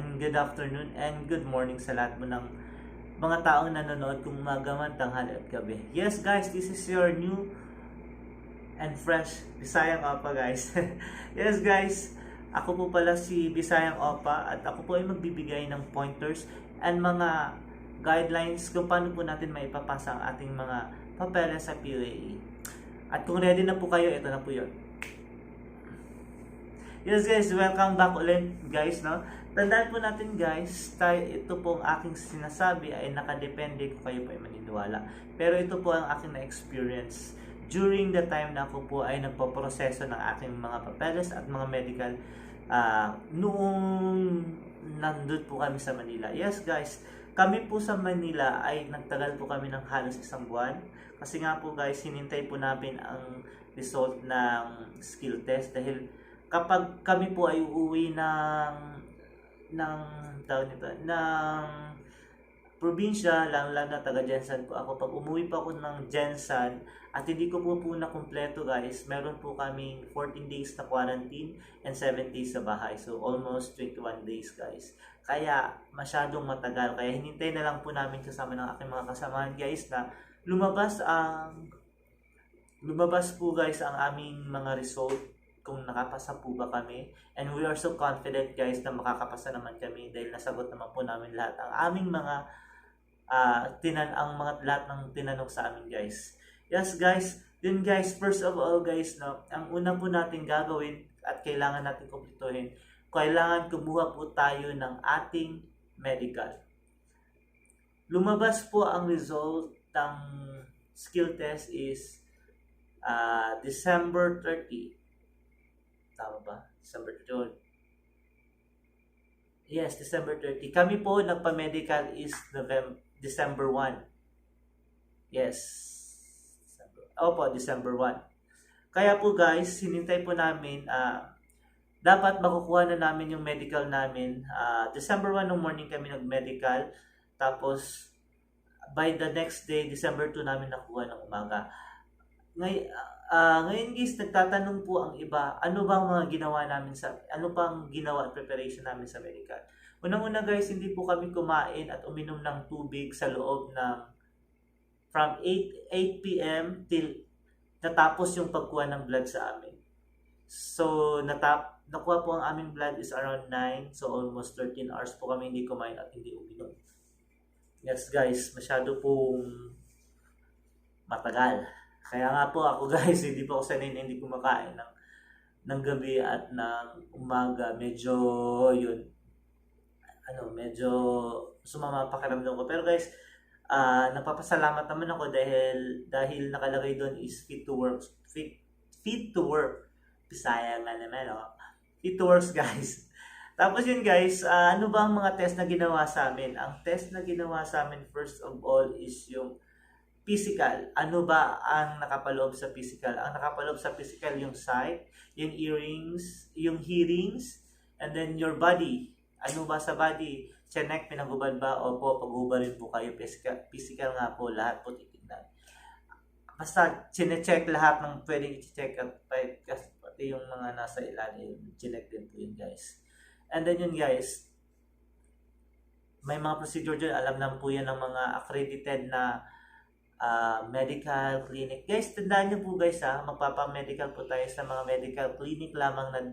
and good afternoon, and good morning sa lahat mo ng mga taong nanonood kung umaga man, tanghali at gabi. Yes guys, this is your new and fresh Bisayang Opa guys. Yes guys, ako po pala si Bisayang Opa at ako po ay magbibigay ng pointers and mga guidelines kung paano po natin maipapasa ang ating mga papeles sa PUAE. At kung ready na po kayo, ito na po yun. Yes guys, welcome back ulit guys, no? Tandaan po natin guys, ito po ang aking sinasabi ay nakadepende kung kayo po ay maniniwala. Pero ito po ang aking na-experience during the time na ako po ay nagpo-proseso ng aking mga papeles at mga medical noong nandun po kami sa Manila. Yes guys, kami po sa Manila ay nagtagal po kami ng halos isang buwan. Kasi nga po guys, hinintay po namin ang result ng skill test dahil kapag kami po ay uuwi ng probinsya, lalo na taga Jensan po ako. Pag umuwi pa ako ng Jensan at hindi ko po na kumpleto guys, meron po kaming 14 days na quarantine and 7 days sa bahay. So almost 21 days guys. Kaya masyadong matagal. Kaya hinintay na lang po namin kasama ng aking mga kasamahan guys na lumabas po guys ang aming mga result kung nakapasa po ba kami. And we are so confident guys na makakapasa naman kami dahil nasagot naman po namin lahat ang aming mga lahat ng tinanong sa amin guys. Yes guys, yun guys, first of all guys, no, ang una po natin gagawin at kailangan natin kumpletuhin, kailangan kumuha po tayo ng ating medical. Lumabas po ang result ng skill test is December 30. Tama ba? December 30. Yes, December 30. Kami po nagpa-medical is December 1. Yes. December 1. Kaya po guys, hinintay po namin, dapat makukuha na namin yung medical namin. December 1 ng morning kami nag-medical. Tapos, by the next day, December 2 namin nakuha ng umaga. Ngayon guys, nagtatanong po ang iba, ano bang mga ginawa namin ano pang ginawa at preparation namin sa medical. Unang-una guys, hindi po kami kumain at uminom ng tubig sa loob ng from 8 p.m. till natapos yung pagkuha ng blood sa amin. So, nakuha po ang aming blood is around 9, so almost 13 hours po kami hindi kumain at hindi uminom. Yes guys, masyado pong matagal. Kaya nga po ako guys, hindi po ako sanay na hindi kumakain ng gabi at ng umaga. Medyo sumama pakiramdam ko. Pero guys, nagpapasalamat naman ako dahil nakalagay doon is fit to work. Fit to work. Bisaya nga naman, no? Fit to work guys. Tapos yun guys, ano ba ang mga test na ginawa sa amin? Ang test na ginawa sa amin first of all is yung physical. Ano ba ang nakapaloob sa physical? Ang nakapaloob sa physical yung sight, yung earrings, yung hearings, and then your body. Ano ba sa body? Chinek, pinagubad ba? Opo, pag-ubad rin po kayo. Physical nga po, lahat po titignan. Basta, chinecheck lahat ng pwedeng i-check at pati yung mga nasa ilalim. Chinek din po yun guys. And then yun guys, may mga procedure dyan. Alam naman po yan ng mga accredited na medical clinic. Guys, tandaan nyo po guys magpapamedical po tayo sa mga medical clinic lamang na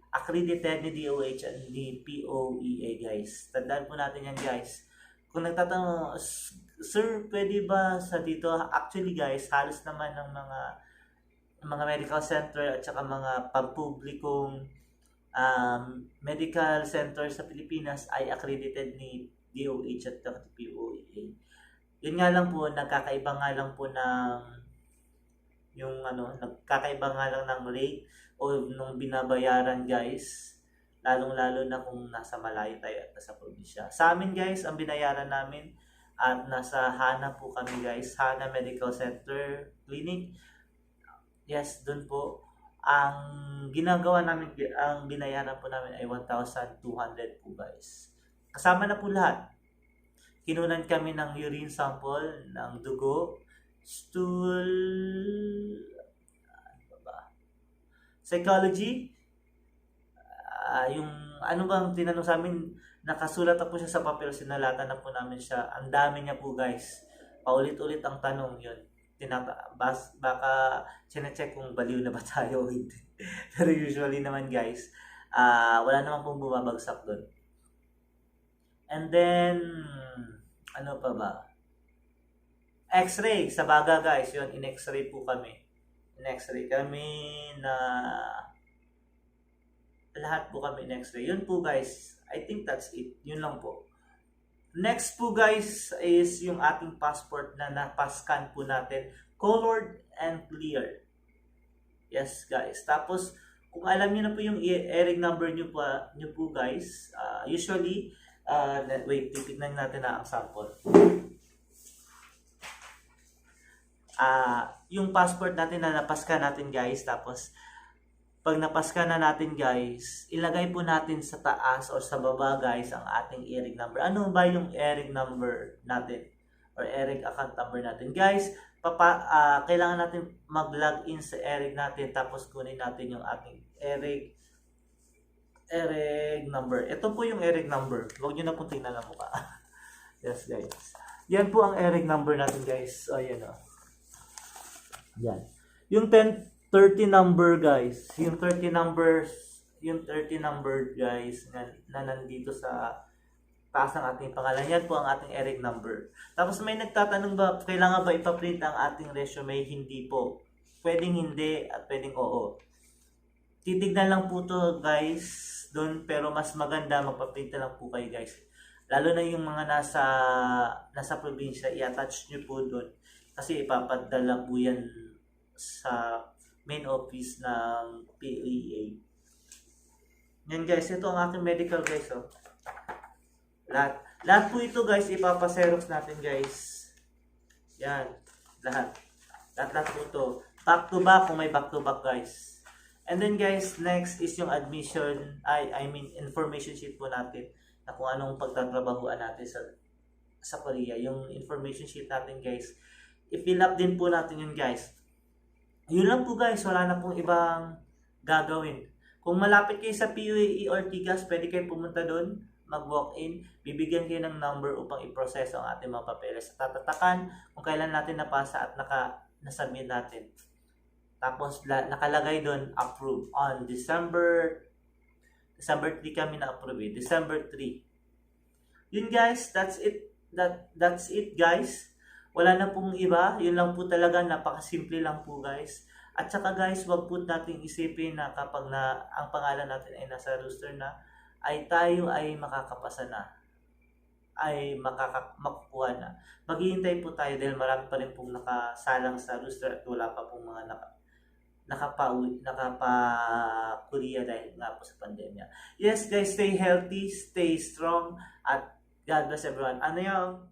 accredited ni DOH and ni POEA guys. Tandaan po natin yan guys. Kung nagtatanong, sir, pwede ba sa dito? Actually guys, halos naman ng mga medical center at saka mga pampublikong medical center sa Pilipinas ay accredited ni DOH at POEA. Yun nga lang po, nagkakaiba nga lang ng rate o nung binabayaran guys, lalong-lalo na kung nasa malayo tayo at nasa probinsya. Sa amin guys, ang binayaran namin at nasa Hana po kami guys, Hana Medical Center Clinic. Yes, doon po. Ang ginagawa namin, ang binayaran po namin ay 1,200 po guys. Kasama na po lahat. Kinunan kami ng urine sample, ng dugo, stool, psychology, yung ano bang tinanong sa amin, Nakasulat na po siya sa papel, sinalatan na po namin siya. Ang dami niya po guys. Paulit-ulit ang tanong yun. Baka sinecheck kung baliw na ba tayo o hindi. Pero usually naman guys, wala naman pong bumabagsak doon. And then, ano pa ba? X-ray, sa baga guys, yun, in-X-ray po kami. In-X-ray kami na lahat po kami in-X-ray. Yun po guys, I think that's it. Yun lang po. Next po guys is yung ating passport na napascan po natin. Colored and clear. Yes guys. Tapos, kung alam niyo na po yung ERIC number niyo po guys, usually, wait, titignan natin na ang sample. Yung passport natin na napascan natin guys, tapos pag napascan na natin guys, ilagay po natin sa taas o sa baba guys ang ating ERIC number. Ano ba yung ERIC number natin or ERIC account number natin guys? Kailangan natin mag-login sa ERIC natin, tapos kunin natin yung ating ERIC number. Ito po yung ERIC number. Huwag nyo na pong tingnan ang mukha. Yes guys. Yan po ang ERIC number natin guys. Ayan o. Yan. Yung 30 number guys. Yung 30 number guys na nandito sa taas ng ating pangalan. Yan po ang ating ERIC number. Tapos may nagtatanong ba, kailangan ba ipaprint ang ating resume? Hindi po. Pwedeng hindi at pwedeng oo. Titignan lang po to guys doon, pero mas maganda magpaprint lang po kayo guys. Lalo na yung mga nasa probinsya, i-attach nyo po doon. Kasi ipapadala po yan sa main office ng PEA. Yan guys, ito ang aking medical guys. Oh. Lahat po ito guys, ipapaserox natin guys. Yan, lahat po ito. Back to back kung may back to back guys. And then guys, next is yung admission, information sheet po natin na kung anong pagtatrabahuan natin sa Korea. Yung information sheet natin guys, i-fill up din po natin yun guys. Yun lang po guys, wala na pong ibang gagawin. Kung malapit kayo sa PUAE or TIGAS, pwede kayo pumunta doon, mag-walk-in, bibigyan kayo ng number upang i-process ang ating mga papeles. Tatatakan kung kailan natin napasa at nasubmit natin. Tapos nakalagay doon, approve on December 3 kami na-approve. December 3. Yun guys, that's it guys. Wala na pong iba. Yun lang po talaga, napakasimple lang po guys. At saka guys, wag po nating isipin na kapag ang pangalan natin ay nasa roster na, ay tayo ay makakapasa na, ay makukuha na. Maghihintay po tayo dahil marami pa rin pong nakasalang sa roster at wala pa pong mga nakapa-Korea dahil nga po sa pandemya. Yes guys, stay healthy, stay strong, at God bless everyone. Ano yung